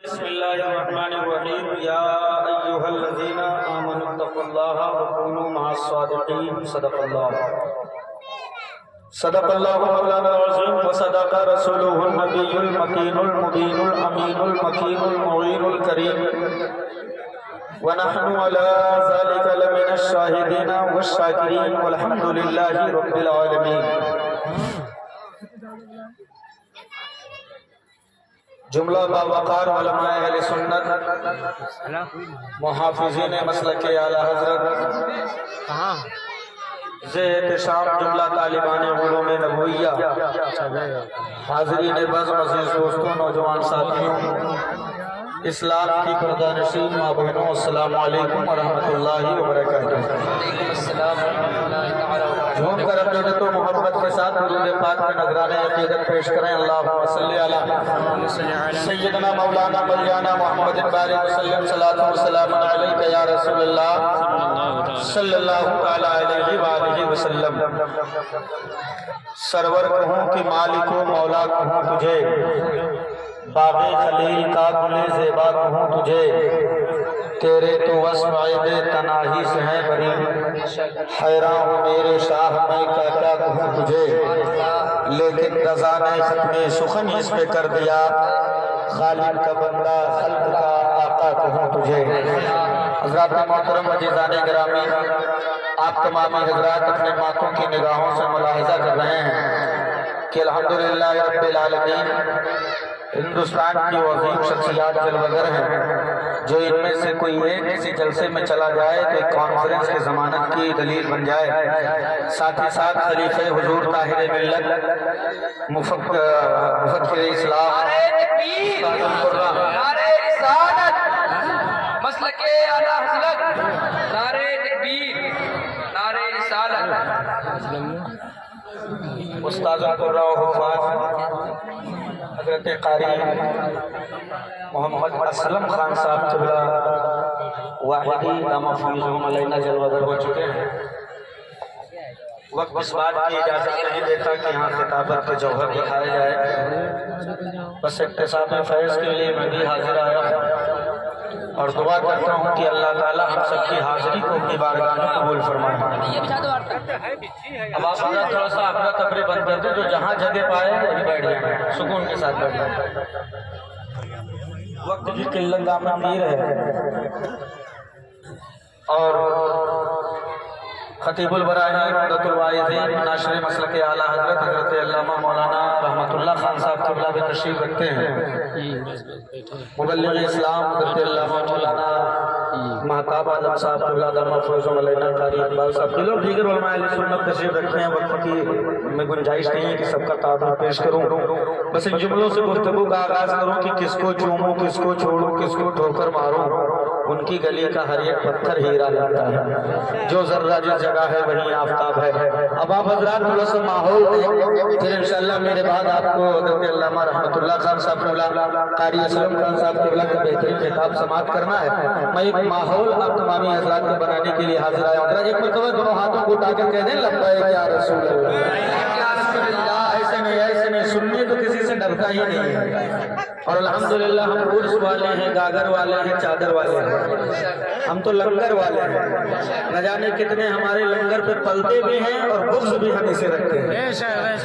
بسم الله الرحمن الرحيم يا أيها الذين آمنوا اتقوا الله وكونوا مع الصادقين صدق الله مولانا العظيم وصدق رسوله النبي المكين المبين الأمين المكين المعين الكريم ونحن على ذلك لمن الشاهدين والشاكرين والحمد لله رب العالمين. جملہ باوقار علماء اہل سنت محافظین مسلک اعلی حضرت ذی احتشام جملہ طالبان علوم نبویہ حاضرین بزم عزیز دوستوں نوجوان ساتھیوں اسلام کی پردہ نشین ماں بہنوں السلام علیکم ورحمۃ اللہ وبرکاتہ. جھوم کر اپنے و محبت کے ساتھ درود پاک میں نذرانہ عقیدت پیش کریں. اللہم صلی علی سیدنا مولانا مولانا محمد بارک وسلم صلاۃ و سلام علیک یا رسول اللہ صلی اللہ علیہ وآلہ وسلم. سرور کہوں کہ مالک و مولا کہوں تجھے، باغ خلیل کا گل زیبا کہوں تجھے، تیرے تو وصف عیب تناہی سے ہیں بری، حیران ہوں میرے شاہ میں کیا کیا کہوں تجھے، لیکن رضا نے ختم سخن اس پہ کر دیا، خالق کا بندہ خلق کا آقا کہوں تجھے. حضرات محترم عزیزان گرامی، آپ تمام حضرات اپنے ماتوں کی نگاہوں سے ملاحظہ کر رہے ہیں کہ الحمدللہ رب العالمین ہندوستان کی عظیم شخصیات جلوگر ہیں، جو ان میں سے کوئی ایک کسی جلسے میں چلا جائے تو ایک کانفرنس کی ضمانت کی دلیل بن جائے. ساتھ ہی ساتھ خلیفہ حضور طاہر ملت مفکر اسلام نعرہ رسالت مسلک اعلی حضرت نعرہ تکبیر نعرہ رسالت استاذ القرآن و حفاظ حضرت قاری محمد اسلم خان صاحب قبلہ واحدی دامہ فیضہم علینا جلوگر ہو چکے ہیں. وقت اس بات کی اجازت نہیں دیتا کہ یہاں خطابت کے جوہر دکھائے جائے، بس اقتصاد فیض کے لیے میں بھی حاضر آیا ہوں اور دعا کرتا ہوں کہ اللہ تعالی ہم سب کی حاضری کو اپنی بارگاہ میں قبول فرمائے. اب آپ تھوڑا سا اپنا تبرے بند کر دیں، جو جہاں جگہ پائے وہیں بیٹھ جائیں، سکون کے ساتھ بیٹھ جائیں. وقت کی قلت دامن میر ہے اور خطیب البراہیم عمدۃ الواعظین ناشر مسلک اعلی حضرت حضرت علامہ مولانا رحمت اللہ خان صاحب قبلہ بھی تشریف رکھتے ہیں. مبلغ اسلام حضرت علامہ مولانا مہتاب عالم صاحب قبلہ دامہ فیضہم علینا قاری اقبال صاحب کے لوگ دیگر علماء اہل سنت تشریف رکھتے ہیں. وقت کی میں گنجائش نہیں ہے کہ سب کا تعارف پیش کروں، بس ان جملوں سے گفتگو کا آغاز کروں کہ کس کو چوموں، کس کو چھوڑوں، کس کو ٹھوکر ماروں، ان کی گلی کا ہر ایک پتھر ہیرا لگتا ہے، جو ذرہ جس جگہ ہے وہیں آفتاب ہے. اب آپ حضرات تھوڑا سا ماحول دیں، پھر انشاءاللہ میرے بعد آپ کو حضرت علامہ رحمت اللہ خان صاحب قبلہ قاری اسلم خان صاحب قبلہ کا بہترین خطاب سماعت کرنا ہے. میں ایک ماحول آپ تمامی حضرات کو بنانے کے لیے حاضر آیا ہوں. ایک مرتبہ دونوں ہاتھوں کو اٹھا کر کہنے لبیک یا رسول اللہ. ایسے نہیں سننے تو کسی سے ڈرتا ہی نہیں ہے. اور الحمدللہ ہم عرس والے ہیں، گاگر والے ہیں، چادر والے ہیں، ہم تو لنگر والے ہیں. نہ جانے کتنے ہمارے لنگر پہ پلتے بھی ہیں اور بغض بھی ہم اسے رکھتے ہیں،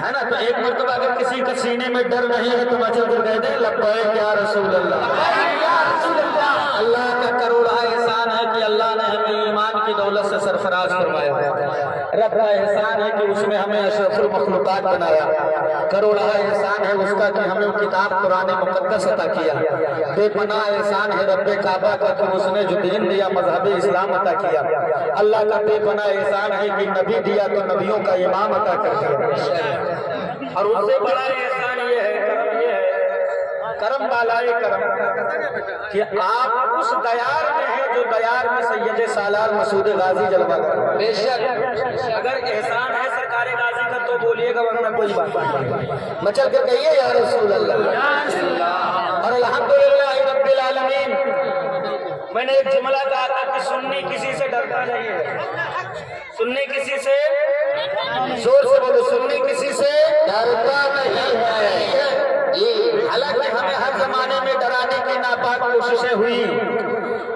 ہے نا. تو ایک مرتبہ اگر کسی کا سینے میں ڈر نہیں ہے تو بچہ کر کہتے ہیں لبیک یا رسول اللہ. اللہ کا کروڑا احسان ہے کہ اللہ نے ہمیں ایمان کی دولت سے سرفراز فرمایا. رب کا احسان ہے کہ اس نے ہمیں اشرف المخلوقات بنایا. کروڑا احسان ہے اس کا کہ ہمیں کتاب قرآن مقدس عطا کیا. بے پناہ احسان ہے رب کعبہ کا کہ اس نے جو دین دیا مذہب اسلام عطا کیا. اللہ کا بے پناہ احسان ہے کہ نبی دیا تو نبیوں کا امام عطا کر دیا. اور اس سے بڑا احسان یہ ہے، کرم بالائے کرم، کہ آپ اس دیار میں ہیں جو دیار میں سید سالار مسعود غازی جلوہ کر. بے شک اگر احسان ہے سرکار غازی کا تو بولیے گا، ورنہ کوئی بات نہیں. مچل کر کہیے یا رسول اللہ. اور الحمدللہ رب العالمین. میں نے ایک جملہ کہا تھا کہ سنی کسی سے ڈرتا نہیں ہے، سنی کسی سے، زور سے بولو، سنی کسی سے ڈرتا نہیں ہے. حالانکہ ہمیں ہر زمانے میں ڈرانے کی ناپاک کوششیں ہوئی،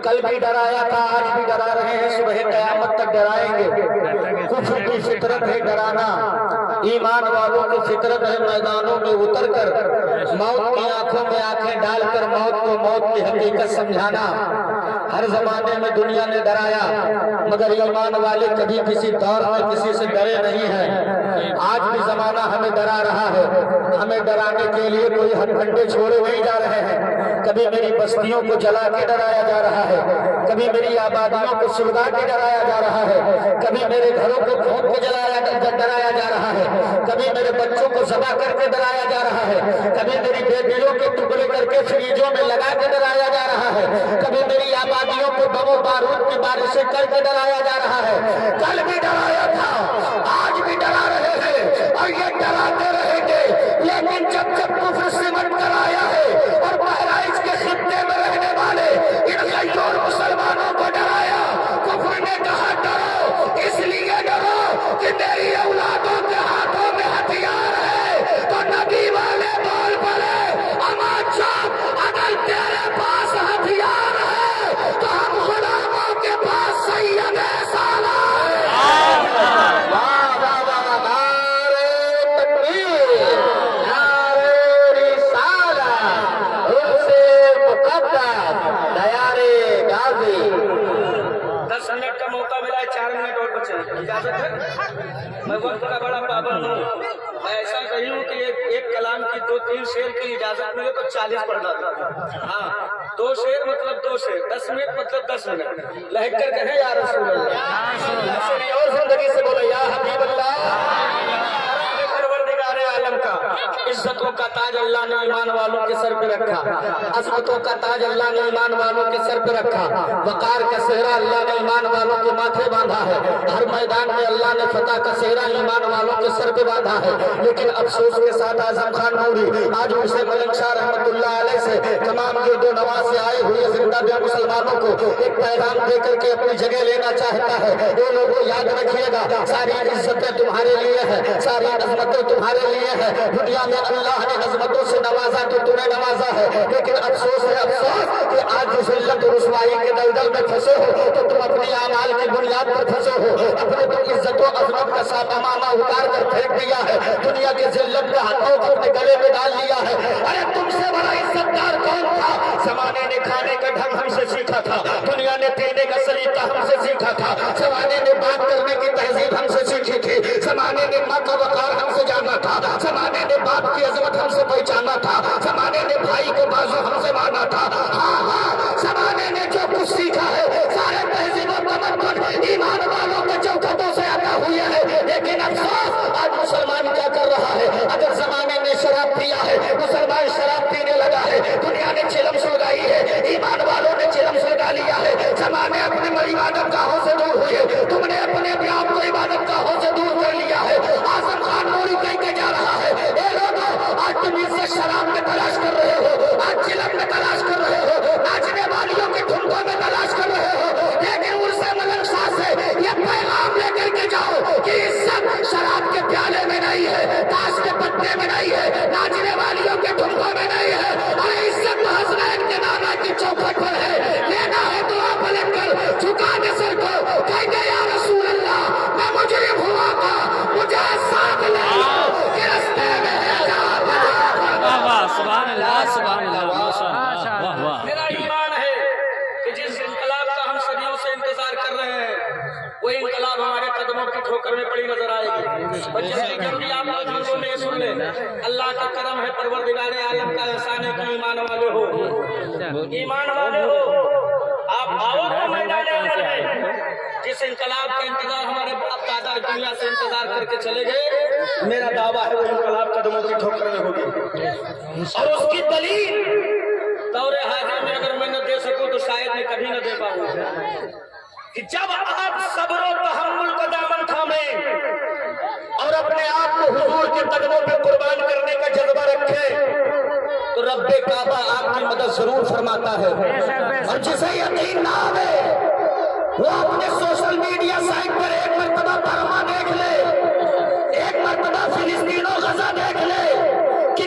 کل بھی ڈرایا تھا، آج بھی ڈرا رہے ہیں، صبح قیامت تک ڈرائیں گے۔ کفر کی فطرت ہے ڈرانا، ایمان والوں کی فطرت ہے میدانوں میں اتر کر موت کی آنکھوں میں آنکھیں ڈال کر موت کو موت کی حقیقت سمجھانا۔ ہر زمانے میں دنیا نے ڈرایا، مگر ایمان والے کبھی کسی دور میں کسی سے ڈرے نہیں ہیں۔ آج بھی زمانہ ہمیں ڈرا رہا ہے، ہمیں ڈرانے کے لیے کوئی ہتھ کنڈے چھوڑے نہیں جا رہے ہیں۔ کبھی میری بستیوں کو جلا کے ڈرایا جا رہا ہے، کبھی میری آبادیوں کو سلگا کے ڈرایا جا رہا ہے، کبھی میرے گھروں کو کھود کے ڈرایا جا رہا ہے، کبھی میرے بچوں کو ذبح کر کے ڈرایا جا رہا ہے، کبھی میری بیٹیوں کے ٹکڑے کر کے فریجوں میں لگا کے ڈرایا جا رہا ہے، کبھی میری آبادیوں کو بم و بارود کی بارشیں کر کے ڈرایا جا رہا ہے۔ کل بھی ڈرایا تھا، آج بھی ڈرا رہے ہیں اور یہ ڈراتے رہیں گے، لیکن جب جب کفر سمٹ کر آیا ہے اور بہرائچ کے خطے میں رہنے والے ان غیور مسلمانوں کو ڈرایا، کفر نے کہا ڈرو، اس لیے ڈرو کہ میری اولادوں کے ہاتھوں میں ہتھیار ہے۔ تو نبی والے بول پڑے، اما چاپ، اگر تیرے پاس ہتھیار ہے تو ہم غلاموں کے پاس سید سالار ہے۔ واہ واہ واہ، نعرہ تکبیر، نعرہ رسالت، حفظ مقدس، دیار غازی۔ 10 منٹ کا موقع ملا ہے، 4 منٹ اور بچے ہیں، اجازت ہے؟ میں وقت کا بڑا پابند ہوں، میں ایسا کہی ہوں کہ ایک کلام کی 2-3 شعر کی اجازت ملے تو 40 پڑھ ڈالتا۔ ہاں، 2 شعر مطلب 2 شعر، 10 منٹ مطلب 10 منٹ، لہک کر کہیں یا رسول اللہ، اور زندگی سے بولے یا حبیب اللہ۔ پروردگار عالم کا عزتوں کا تاج اللہ نے ایمان والوں کے سر پہ رکھا، عظمتوں کا تاج اللہ نے ایمان والوں کے سر پہ رکھا، وقار کا صحرا اللہ نے ایمان والوں کے ماتھے باندھا ہے، ہر میدان میں اللہ نے فتح کا صحرا ایمان والوں کے سر پہ باندھا ہے۔ لیکن افسوس کے ساتھ اعظم خان نوری آج اسے ملک شاہ رحمت اللہ علیہ سے تمام گرد و نواز سے آئے ہوئے زندہ بے مسلمانوں کو ایک پیغام دے کر کے اپنی جگہ لینا چاہتا ہے۔ وہ لوگوں یاد رکھیے گا، ساری عزتیں تمہارے لیے ہیں، ساری عظمتیں تمہارے لیے ہیں۔ دنیا میں اللہ نے عظمتوں سے نوازا تو تمہیں نوازا ہے، لیکن افسوس ہے افسوس کہ آج جس ذلت و رسوائی کے دلدل میں پھنسے ہو تو تم اپنی اعمال کی بنیاد پر پھنسے ہو، اپنے تم عزت و عظمت کا سامانہ اتار کر پھینک دیا ہے، دنیا کے ذلت کے ہاتھوں کو اپنے گلے میں ڈال لیا ہے۔ ارے تم سے بڑا عزت دار کون تھا؟ زمانے نے کھانے کا ڈھنگ ہم سے سیکھا تھا، دنیا نے پینے کا سلیقہ ہم سے سیکھا تھا، زمانے نے بات کرنے کی تہذیب ہم سے سیکھی تھی، زمانے نے ماں کا وقار ہم سے جانا تھا، زمانے نے باپ کی عظمت ہم سے پہچانا تھا، زمانے نے بھائی کو بازو ہم سے مانا تھا۔ ہاں ہاں، زمانے نے جو کچھ سیکھا ہے سارے تہذیب و تمدن ایمان والوں کے چوکھٹوں سے عطا ہوئے ہیں، لیکن افسوس آج مسلمان کیا کر رہا ہے؟ اگر زمانے نے شراب پیا ہے، مسلمان شراب پینے لگا ہے، دنیا نے چلم سلگائی ہے، ایمان والوں نے چلم سلگا لیا ہے، زمانے اپنے عبادت گاہوں سے دور ہوئے، تم نے اپنے آپ کو عبادت گاہوں سے دور کر لیا ہے۔ اعظم خان نوری کہہ کے جا رہا ہے، اے لوگوں، آج تم عزت شراب میں تلاش کر رہے ہو، آج چلم میں تلاش کر رہے ہو، ناچنے والیوں کے ٹھمکوں میں تلاش کر رہے ہو، لیکن عرص ملک شاہ سے یہ پیغام لے کر کے جاؤ کہ عزت شراب کے پیالے میں نہیں ہے، تاش کے پتے میں نہیں ہے، ناچنے والیوں کے ٹھمکوں میں نہیں ہے، اور عزت حسنین کے نانا کی چوکھٹ پر ہے۔ لینا ہے تو آپ پلٹ کر جھکا دے سر کو، کہہ دے یا رسول اللہ، میں مجرم ہوا تھا، مجھے ساتھ لے لو کہ رستے میں ہے سبحان اللہ سبحان اللہ واہ واہ۔ میرا ایمان ہے کہ جس انقلاب کا ہم صدیوں سے انتظار کر رہے ہیں وہ انقلاب ہمارے قدموں کی ٹھوکر میں پڑی نظر آئے گی۔ اور جس کی ضروری آپ لوگ ہم لوگ سن لیں، اللہ کا کرم ہے، پروردگار عالم کا احسان ہے کہ ایمان والے ہو، ایمان والے ہو، آپ آؤ تو میدان عمل میں۔ جس انقلاب کا انتظار ہمارے باپ دادا دنیا سے انتظار کر کے چلے گئے، میرا دعویٰ ہے وہ انقلاب قدموں کی ٹھوکر میں ہوگی، اور اس کی دلیل دور حاضر میں اگر میں نہ دے سکوں تو شاید میں کبھی نہ دے پاؤں کہ جب آپ صبر و تحمل کا دامن تھامیں اور اپنے آپ کو حضور کے قدموں پہ قربان کرنے کا جذبہ رکھیں تو رب کعبہ آپ کی مدد ضرور فرماتا ہے۔ اور جسے یقین نہ آئے وہ اپنے سوشل میڈیا سائٹ پر ایک مرتبہ برما دیکھ لے، ایک مرتبہ فلسطین و غزہ دیکھ لے کہ